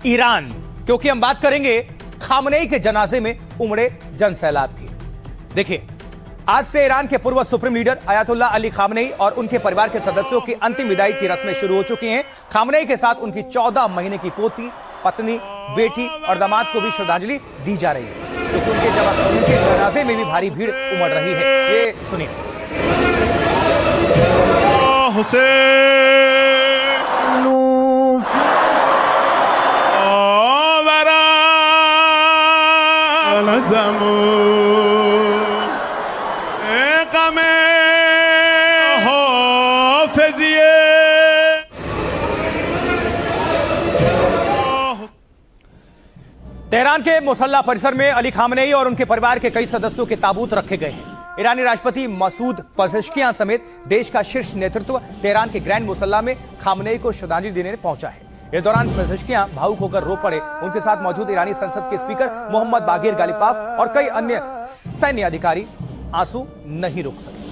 Iran, क्योंकि हम बात करेंगे खामनेई के जनाजे में उमड़े जन सैलाब की। देखिए, आज से ईरान के पूर्व supreme leader Ayatollah Ali Khamenei और उनके परिवार के सदस्यों की अंतिम विदाई की रस्में शुरू हो चुकी हैं। खामनेई के साथ उनकी 14 महीने की पोती, पत्नी, बेटी और दामाद को भी श्रद्धांजलि दी जा रही है, क्योंकि उनके जनाजे में भी भारी भीड़ उमड़ रही है। ये सुनिए। तेहरान के मुसल्ला परिसर में अली खामनेई और उनके परिवार के कई सदस्यों के ताबूत रखे गए हैं। ईरानी राष्ट्रपति मसूद पेज़ेश्कियान समेत देश का शीर्ष नेतृत्व तेहरान के ग्रैंड मुसल्ला में खामनेई को श्रद्धांजलि देने पहुंचा है। इस दौरान पेज़ेश्कियान भावुक होकर रो पड़े। उनके साथ मौजूद ईरानी संसद के स्पीकर मोहम्मद बागिर गालिबाफ और कई अन्य सैन्य अधिकारी आंसू नहीं रोक सके।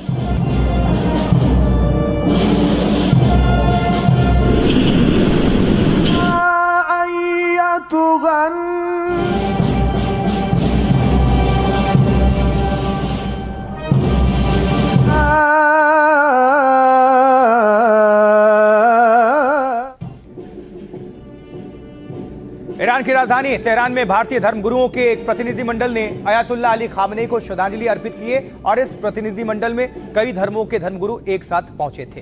ईरान की राजधानी तेहरान में भारतीय धर्मगुरुओं के एक प्रतिनिधिमंडल ने अयातुल्लाह अली खामनेई को श्रद्धांजलि अर्पित की है और इस प्रतिनिधिमंडल में कई धर्मों के धर्मगुरु एक साथ पहुंचे थे।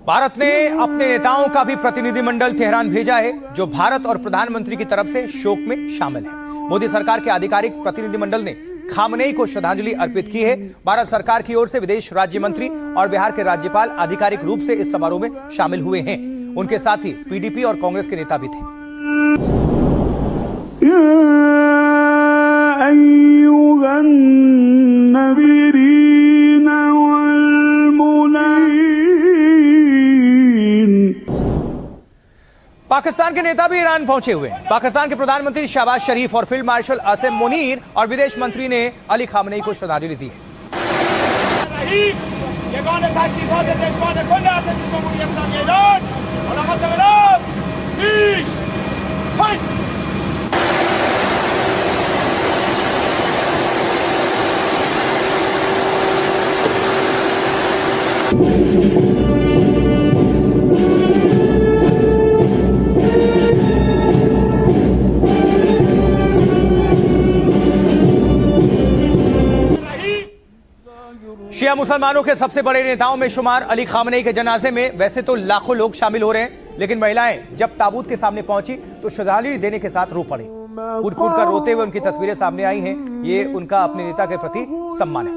भारत ने अपने नेताओं का भी प्रतिनिधिमंडल तेहरान भेजा है, जो भारत और प्रधानमंत्री की तरफ से शोक में शामिल है। मोदी सरकार के आधिकारिक प्रतिनिधिमंडल ने खामनेई को श्रद्धांजलि अर्पित की है। भारत सरकार की ओर से विदेश राज्य मंत्री और बिहार के राज्यपाल आधिकारिक रूप से इस समारोह में शामिल हुए हैं। उनके साथ ही पीडीपी और कांग्रेस के नेता भी थे। पाकिस्तान के नेता भी ईरान पहुंचे हुए हैं। पाकिस्तान के प्रधानमंत्री शहबाज शरीफ और फील्ड मार्शल आसिम मुनीर और विदेश मंत्री ने अली खामनेई को श्रद्धांजलि दी है। शिया मुसलमानों के सबसे बड़े नेताओं में शुमार अली खामनेई के जनाजे में वैसे तो लाखों लोग शामिल हो रहे हैं, लेकिन महिलाएं जब ताबूत के सामने पहुंची तो श्रद्धांजलि देने के साथ रो पड़ी। कूद कूद कर रोते हुए उनकी तस्वीरें सामने आई हैं। ये उनका अपने नेता के प्रति सम्मान है।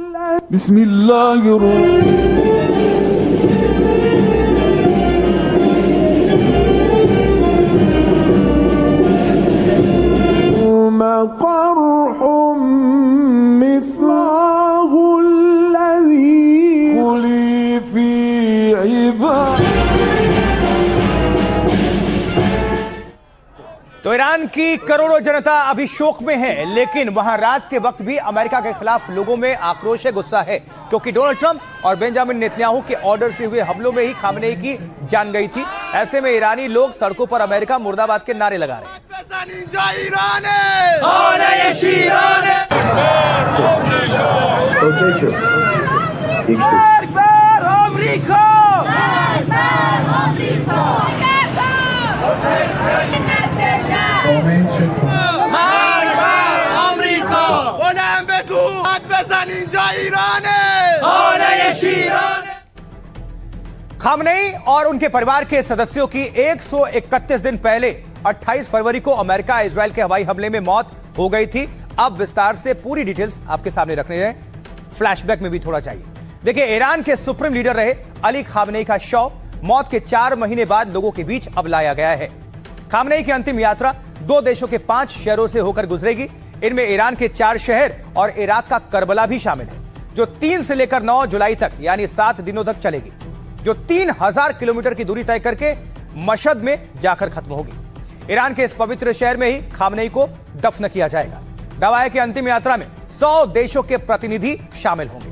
तो ईरान की करोड़ों जनता अभी शोक में है, लेकिन वहां रात के वक्त भी अमेरिका के खिलाफ लोगों में आक्रोश है, गुस्सा है, क्योंकि डोनाल्ड ट्रंप और बेंजामिन नेतन्याहू के ऑर्डर से हुए हमलों में ही खामनेई की जान गई थी। ऐसे में ईरानी लोग सड़कों पर अमेरिका मुर्दाबाद के नारे लगा रहे हैं। खामनेई और उनके परिवार के सदस्यों की 131 दिन पहले 28 फरवरी को अमेरिका इजराइल के हवाई हमले में मौत हो गई थी। अब विस्तार से पूरी डिटेल्स आपके सामने रखने हैं, फ्लैशबैक में भी थोड़ा चाहिए। देखिए, ईरान के सुप्रीम लीडर रहे अली खामनेई का शव मौत के 4 महीने बाद लोगों के बीच अब लाया गया है। खामनेई की अंतिम यात्रा 2 देशों के 5 शहरों से होकर गुजरेगी। इनमें ईरान के 4 शहर और इराक का करबला भी शामिल है। जो 3 से लेकर 9 जुलाई तक यानी 7 दिनों तक चलेगी, जो 3000 किलोमीटर की दूरी तय करके मशहद में जाकर खत्म होगी। ईरान के इस पवित्र शहर में ही खामनेई को दफन किया जाएगा। दावा है कि अंतिम यात्रा में 100 देशों के प्रतिनिधि शामिल होंगे।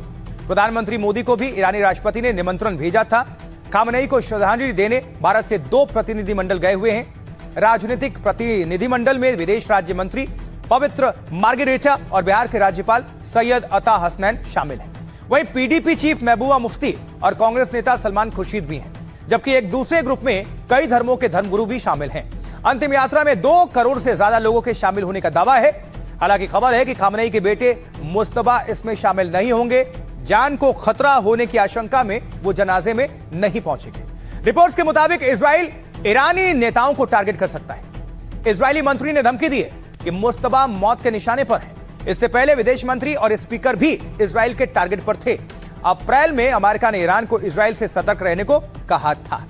प्रधानमंत्री मोदी को भी ईरानी राष्ट्रपति ने निमंत्रण भेजा था। खामनेई को श्रद्धांजलि देने भारत से 2 प्रतिनिधिमंडल गए हुए हैं। राजनीतिक प्रतिनिधिमंडल में विदेश राज्य मंत्री पवित्र मार्गरेटा और बिहार के राज्यपाल सैयद अता हसनैन शामिल हैं। वहीं पीडीपी चीफ महबूबा मुफ्ती और कांग्रेस नेता सलमान खुर्शीद भी हैं, जबकि एक दूसरे ग्रुप में कई धर्मों के धर्मगुरु भी शामिल हैं। अंतिम यात्रा में 2 करोड़ से ज्यादा लोगों के शामिल होने का दावा है। हालांकि खबर है कि खामनेई के बेटे मुस्तबा इसमें शामिल नहीं होंगे। जान को खतरा होने की आशंका में वो जनाजे में नहीं पहुंचेंगे। रिपोर्ट्स के मुताबिक इजराइल ईरानी नेताओं को टारगेट कर सकता है। इजरायली मंत्री ने धमकी दी है कि मुस्तबा मौत के निशाने पर है। इससे पहले विदेश मंत्री और स्पीकर भी इजराइल के टारगेट पर थे। अप्रैल में अमेरिका ने ईरान को इजराइल से सतर्क रहने को कहा था।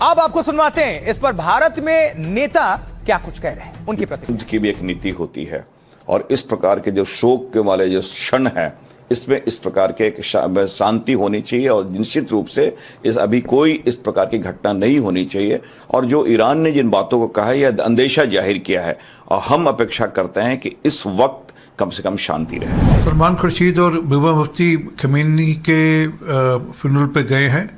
अब आपको सुनवाते हैं इस पर भारत में नेता क्या कुछ कह रहे हैं, उनकी प्रतिक्रिया। की भी एक नीति होती है और इस प्रकार के जो शोक के वाले जो क्षण है, इसमें इस प्रकार के एक शांति होनी चाहिए और निश्चित रूप से अभी कोई इस प्रकार की घटना नहीं होनी चाहिए। और जो ईरान ने जिन बातों को कहा है यह अंदेशा जाहिर किया है और हम अपेक्षा करते हैं कि इस वक्त कम से कम शांति रहे। सलमान खुर्शीद और महबूबा मुफ्ती खमेनी के फ्यूनरल पे गए हैं।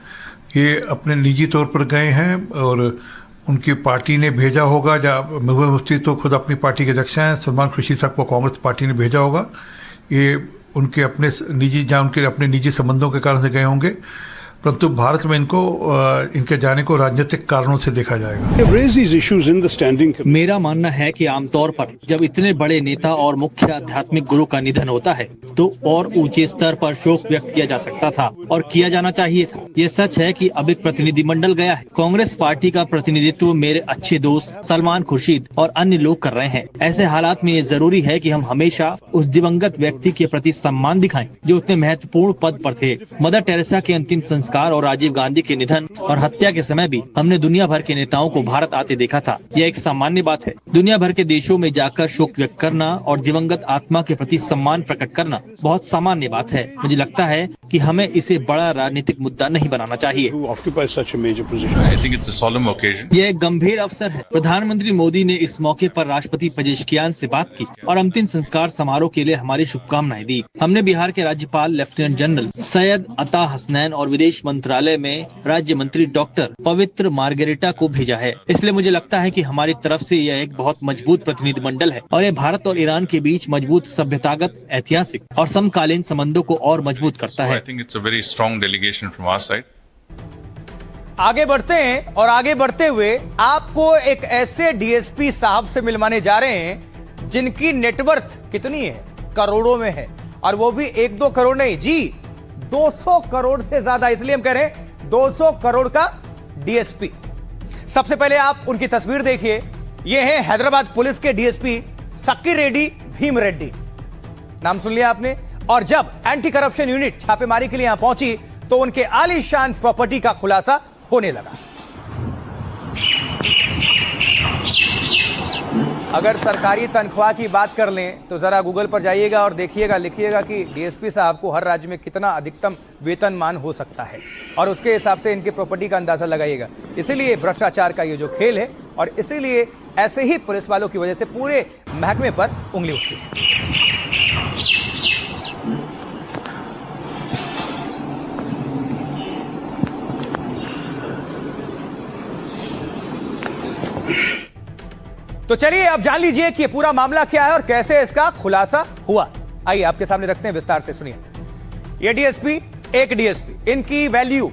ये अपने निजी तौर पर गए हैं और उनकी पार्टी ने भेजा होगा। महबूबा मुफ्ती तो खुद अपनी पार्टी के अध्यक्ष हैं, सलमान खुर्शीद साहब को कांग्रेस पार्टी ने भेजा होगा। ये उनके अपने निजी उनके अपने निजी संबंधों के कारण से गए होंगे, परंतु भारत में इनके जाने को राजनीतिक कारणों से देखा जाएगा। मेरा मानना है कि आमतौर पर जब इतने बड़े नेता और मुख्य आध्यात्मिक गुरु का निधन होता है तो और ऊंचे स्तर पर शोक व्यक्त किया जा सकता था और किया जाना चाहिए था। ये सच है कि अब एक प्रतिनिधिमंडल गया है। कांग्रेस पार्टी का प्रतिनिधित्व मेरे अच्छे दोस्त सलमान खुर्शीद और अन्य लोग कर रहे हैं। ऐसे हालात में ये जरूरी है कि हम हमेशा उस दिवंगत व्यक्ति के प्रति सम्मान दिखाएं जो इतने महत्वपूर्ण पद पर थे। मदर टेरेसा के अंतिम संस्कार और राजीव गांधी के निधन और हत्या के समय भी हमने दुनिया भर के नेताओं को भारत आते देखा था। यह एक सामान्य बात है। दुनिया भर के देशों में जाकर शोक व्यक्त करना और दिवंगत आत्मा के प्रति सम्मान प्रकट करना बहुत सामान्य बात है। मुझे लगता है कि हमें इसे बड़ा राजनीतिक मुद्दा नहीं बनाना चाहिए। यह एक गंभीर अवसर है। प्रधानमंत्री मोदी ने इस मौके पर राष्ट्रपति पेजेशकियान से बात की और अंतिम संस्कार समारोह के लिए हमारी शुभकामनाएं दी। हमने बिहार के राज्यपाल लेफ्टिनेंट जनरल सैयद अता हसनैन और विदेश मंत्रालय में राज्य मंत्री डॉक्टर पवित्र मार्गरेटा को भेजा है। इसलिए मुझे लगता है कि हमारी तरफ से यह एक बहुत मजबूत प्रतिनिधिमंडल है और यह भारत और ईरान के बीच मजबूत सभ्यतागत, ऐतिहासिक और समकालीन संबंधों को और मजबूत करता है। आगे बढ़ते हैं और आगे बढ़ते हुए आपको एक ऐसे डीएसपी साहब से मिलवाने जा रहे हैं जिनकी नेटवर्थ कितनी है, करोड़ों में है, और वो भी 1-2 करोड़ नहीं जी, 200 करोड़ से ज्यादा। इसलिए हम कह रहे हैं 200 करोड़ का डीएसपी। सबसे पहले आप उनकी तस्वीर देखिए। ये है हैदराबाद पुलिस के डीएसपी सक्की रेड्डी भीम रेड्डी, नाम सुन लिया आपने। और जब एंटी करप्शन यूनिट छापेमारी के लिए यहां पहुंची तो उनके आलीशान प्रॉपर्टी का खुलासा होने लगा। अगर सरकारी तनख्वाह की बात कर लें तो जरा गूगल पर जाइएगा और देखिएगा, लिखिएगा कि डीएसपी साहब को हर राज्य में कितना अधिकतम वेतनमान हो सकता है और उसके हिसाब से इनकी प्रॉपर्टी का अंदाजा लगाइएगा। इसीलिए भ्रष्टाचार का ये जो खेल है और इसीलिए ऐसे ही पुलिस वालों की वजह से पूरे महकमे पर उंगली उठती है। तो चलिए अब जान लीजिए कि पूरा मामला क्या है और कैसे इसका खुलासा हुआ। आइए आपके सामने रखते हैं, विस्तार से सुनिए। ये डीएसपी, एक डीएसपी, इनकी वैल्यू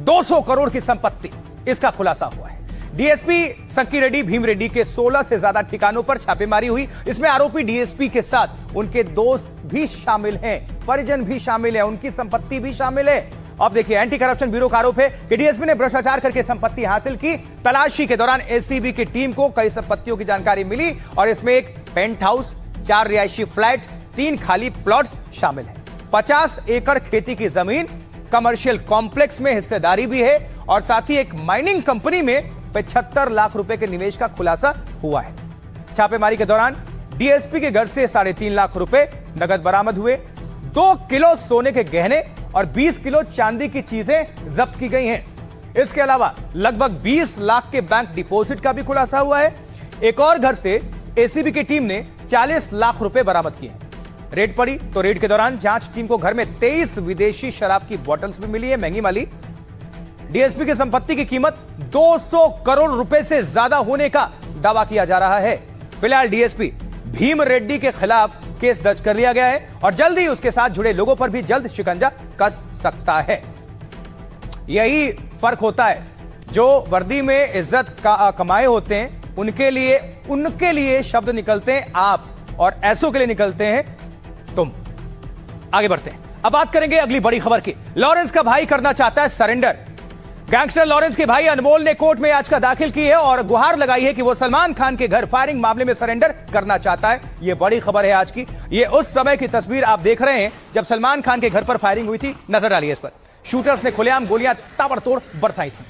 200 करोड़ की संपत्ति, इसका खुलासा हुआ है। डीएसपी सक्की रेड्डी भीम रेड्डी के 16 से ज्यादा ठिकानों पर छापेमारी हुई। इसमें आरोपी डीएसपी के साथ उनके दोस्त भी शामिल हैं, परिजन भी शामिल है, उनकी संपत्ति भी शामिल है। अब देखिए, एंटी करप्शन ब्यूरो का आरोप है कि डीएसपी ने भ्रष्टाचार करके संपत्ति हासिल की। तलाशी के दौरान एसीबी की टीम को कई संपत्तियों की जानकारी मिली और इसमें एक पेंट हाउस, 4 रिहायशी फ्लैट, 3 खाली प्लॉट्स शामिल हैं। 50 एकड़ खेती की जमीन, कमर्शियल कॉम्प्लेक्स में हिस्सेदारी भी है और साथ ही एक माइनिंग कंपनी में 75 लाख रुपए के निवेश का खुलासा हुआ है। छापेमारी के दौरान डीएसपी के घर से 3.5 लाख रुपए नगद बरामद हुए। 2 किलो सोने के गहने और 20 किलो चांदी की चीजें जब्त की गई हैं। इसके अलावा लगभग 20 लाख के बैंक डिपॉजिट का भी खुलासा हुआ है। एक और घर से एसीबी की टीम ने 40 लाख रुपए बरामद किए हैं। रेड पड़ी तो रेड के दौरान जांच टीम को घर में 23 विदेशी शराब की बोतल्स भी मिली है, महंगी वाली। डीएसपी की संपत्ति की कीमत 200 करोड़ रुपए से ज्यादा होने का दावा किया जा रहा है। फिलहाल डीएसपी भीम रेड्डी के खिलाफ केस दर्ज कर लिया गया है और जल्द ही उसके साथ जुड़े लोगों पर भी जल्द शिकंजा कस सकता है। यही फर्क होता है, जो वर्दी में इज्जत कमाए होते हैं उनके लिए शब्द निकलते हैं आप, और ऐसों के लिए निकलते हैं तुम। आगे बढ़ते हैं, अब बात करेंगे अगली बड़ी खबर की। लॉरेंस का भाई करना चाहता है सरेंडर। गैंगस्टर लॉरेंस के भाई अनमोल ने कोर्ट में याचिका दाखिल की है और गुहार लगाई है कि वो सलमान खान के घर फायरिंग मामले में सरेंडर करना चाहता है। यह बड़ी खबर है आज की। ये उस समय की तस्वीर आप देख रहे हैं जब सलमान खान के घर पर फायरिंग हुई थी। नजर डालिए इस पर। शूटर्स ने खुलेआम गोलियां ताबड़तोड़ बरसाई थी।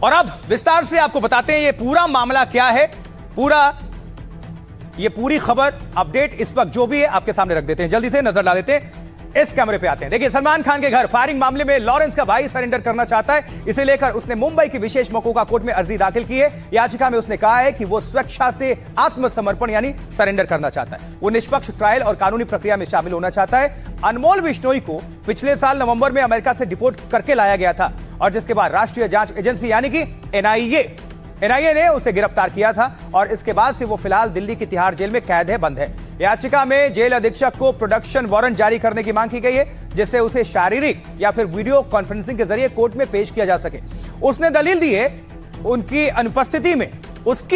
और अब विस्तार से आपको बताते हैं ये पूरा मामला क्या है। ये पूरी खबर अपडेट इस वक्त जो भी है आपके सामने रख देते हैं। जल्दी से नजर डाल देते हैं, इस कैमरे पे आते हैं। देखिए, सलमान खान के घर फायरिंग मामले में लॉरेंस का भाई सरेंडर करना चाहता है। इसे लेकर उसने मुंबई की विशेष मकोका कोर्ट में अर्जी दाखिल की है। याचिका में उसने कहा है कि वो स्वेच्छा से आत्मसमर्पण यानी सरेंडर करना चाहता है। वो निष्पक्ष ट्रायल और कानूनी प्रक्रिया में शामिल होना चाहता है। अनमोल बिश्नोई को पिछले साल नवंबर में अमेरिका से डिपोर्ट करके लाया गया था और जिसके बाद राष्ट्रीय जांच एजेंसी यानी कि एनआईए ने उसे गिरफ्तार किया था और इसके बाद से वो फिलहाल दिल्ली की तिहाड़ जेल में कैद है, बंद है। याचिका में जेल अधीक्षक को प्रोडक्शन वारंट जारी करने की मांग की गई है, जिससे उसे शारीरिक या फिर वीडियो कॉन्फ्रेंसिंग के जरिए कोर्ट में पेश किया जा सके। उसने दलील दी है उसकी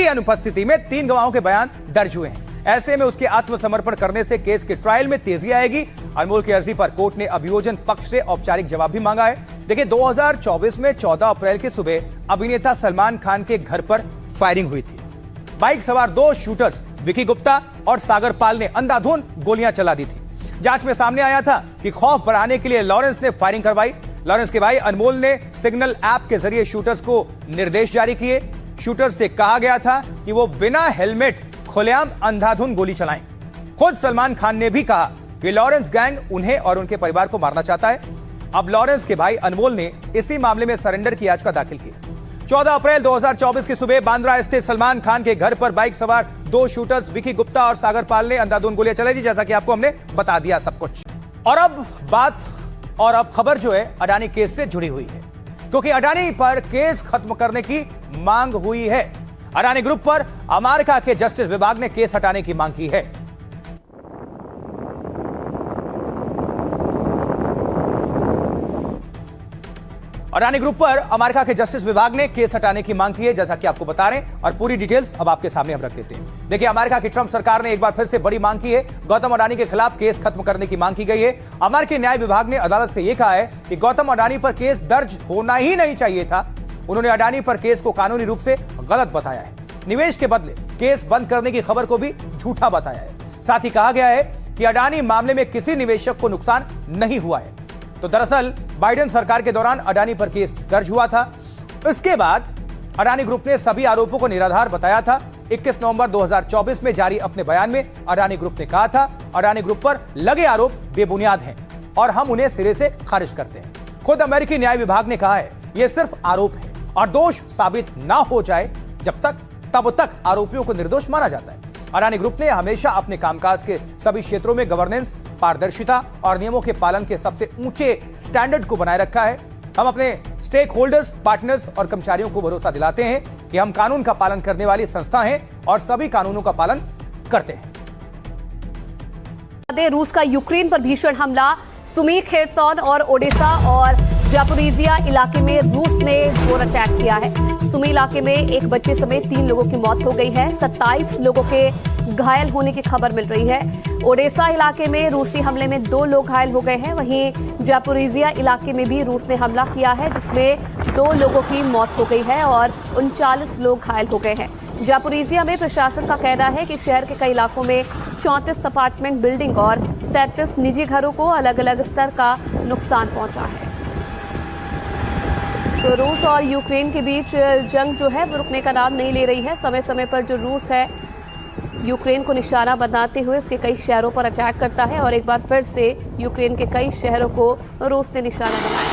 अनुपस्थिति में 3 गवाहों के बयान दर्ज हुए हैं। ऐसे में उसके आत्मसमर्पण करने से केस के ट्रायल में तेजी आएगी। अनमोल की अर्जी पर कोर्ट ने अभियोजन पक्ष से औपचारिक जवाब भी मांगा है। देखिए, 2024 में 14 अप्रैल की सुबह अभिनेता सलमान खान के घर पर फायरिंग हुई थी। बाइक सवार 2 शूटर्स विकी गुप्ता और सागर पाल ने अंधाधुंध गोलियां चला दी थी। जांच में सामने आया था कि खौफ बढ़ाने के लिए लॉरेंस ने फायरिंग करवाई। लॉरेंस के भाई अनमोल ने सिग्नल ऐप के जरिए शूटर्स को निर्देश जारी किए। शूटर्स से कहा गया था कि वो बिना हेलमेट खुलेआम अंधाधुंध गोली चलाएं। खुद सलमान खान ने भी कहा कि लॉरेंस गैंग उन्हें और उनके परिवार को मारना चाहता है। अब लॉरेंस के भाई अनमोल ने इसी मामले में सरेंडर की याचिका दाखिल की। 14 अप्रैल 2024 की सुबह बांद्रा स्थित सलमान खान के घर पर बाइक सवार 2 शूटर्स विकी गुप्ता और सागर पाल ने अंधाधुंध गोलियां चलाई थी, जैसा कि आपको हमने बता दिया सब कुछ। और अब खबर जो है अडानी केस से जुड़ी हुई है, क्योंकि अडानी पर केस खत्म करने की मांग हुई है। अडानी ग्रुप पर अमेरिका के जस्टिस विभाग ने केस हटाने की मांग की है। अडानी ग्रुप पर अमेरिका के जस्टिस विभाग ने केस हटाने की मांग की है, जैसा कि आपको बता रहे हैं, और पूरी डिटेल्स अब आपके सामने हम रख देते हैं। देखिए, अमेरिका की ट्रंप सरकार ने एक बार फिर से बड़ी मांग की है। गौतम अडानी के खिलाफ केस खत्म करने की मांग की गई है। अमेरिकी न्याय विभाग ने अदालत से यह कहा है कि गौतम अडानी पर केस दर्ज होना ही नहीं चाहिए था। उन्होंने अडानी पर केस को कानूनी रूप से गलत बताया है। निवेश के बदले केस बंद करने की खबर को भी झूठा बताया है। साथ ही कहा गया है कि अडानी मामले में किसी निवेशक को नुकसान नहीं हुआ है। तो दरअसल बाइडेन सरकार के दौरान अडानी पर केस दर्ज हुआ था। इसके बाद अडानी ग्रुप ने सभी आरोपों को निराधार बताया था। 21 नवंबर 2024 में जारी अपने बयान में अडानी ग्रुप ने कहा था, अडानी ग्रुप पर लगे आरोप बेबुनियाद हैं और हम उन्हें सिरे से खारिज करते हैं। खुद अमेरिकी न्याय विभाग ने कहा है यह सिर्फ आरोप है और दोष साबित ना हो जाए तब तक आरोपियों को निर्दोष माना जाता है। अडानी ग्रुप ने हमेशा अपने कामकाज के सभी क्षेत्रों में गवर्नेंस, पारदर्शिता और नियमों के पालन के सबसे ऊंचे स्टैंडर्ड को बनाए रखा है। हम अपने स्टेक होल्डर्स, पार्टनर्स और कर्मचारियों को भरोसा दिलाते हैं कि हम कानून का पालन करने वाली संस्था हैं और सभी कानूनों का पालन करते हैं। रूस का यूक्रेन पर भीषण हमला। सुमी, खेरसौन और ओडेसा और जापोरिजिया इलाके में रूस ने ड्रोन अटैक किया है। सुमी इलाके में एक बच्चे समेत 3 लोगों की मौत हो गई है। 27 लोगों के घायल होने की खबर मिल रही है। ओडेसा इलाके में रूसी हमले में 2 लोग घायल हो गए हैं। वहीं जापोरिजिया इलाके में भी रूस ने हमला किया है, जिसमें 2 लोगों की मौत हो गई है और 39 लोग घायल हो गए हैं। जापोरिजिया में प्रशासन का कहना है कि शहर के कई इलाकों में 34 अपार्टमेंट बिल्डिंग और 37 निजी घरों को अलग अलग स्तर का नुकसान पहुंचा है। तो रूस और यूक्रेन के बीच जंग जो है वो रुकने का नाम नहीं ले रही है। समय समय पर जो रूस है यूक्रेन को निशाना बनाते हुए इसके कई शहरों पर अटैक करता है और एक बार फिर से यूक्रेन के कई शहरों को रूस ने निशाना बनाया।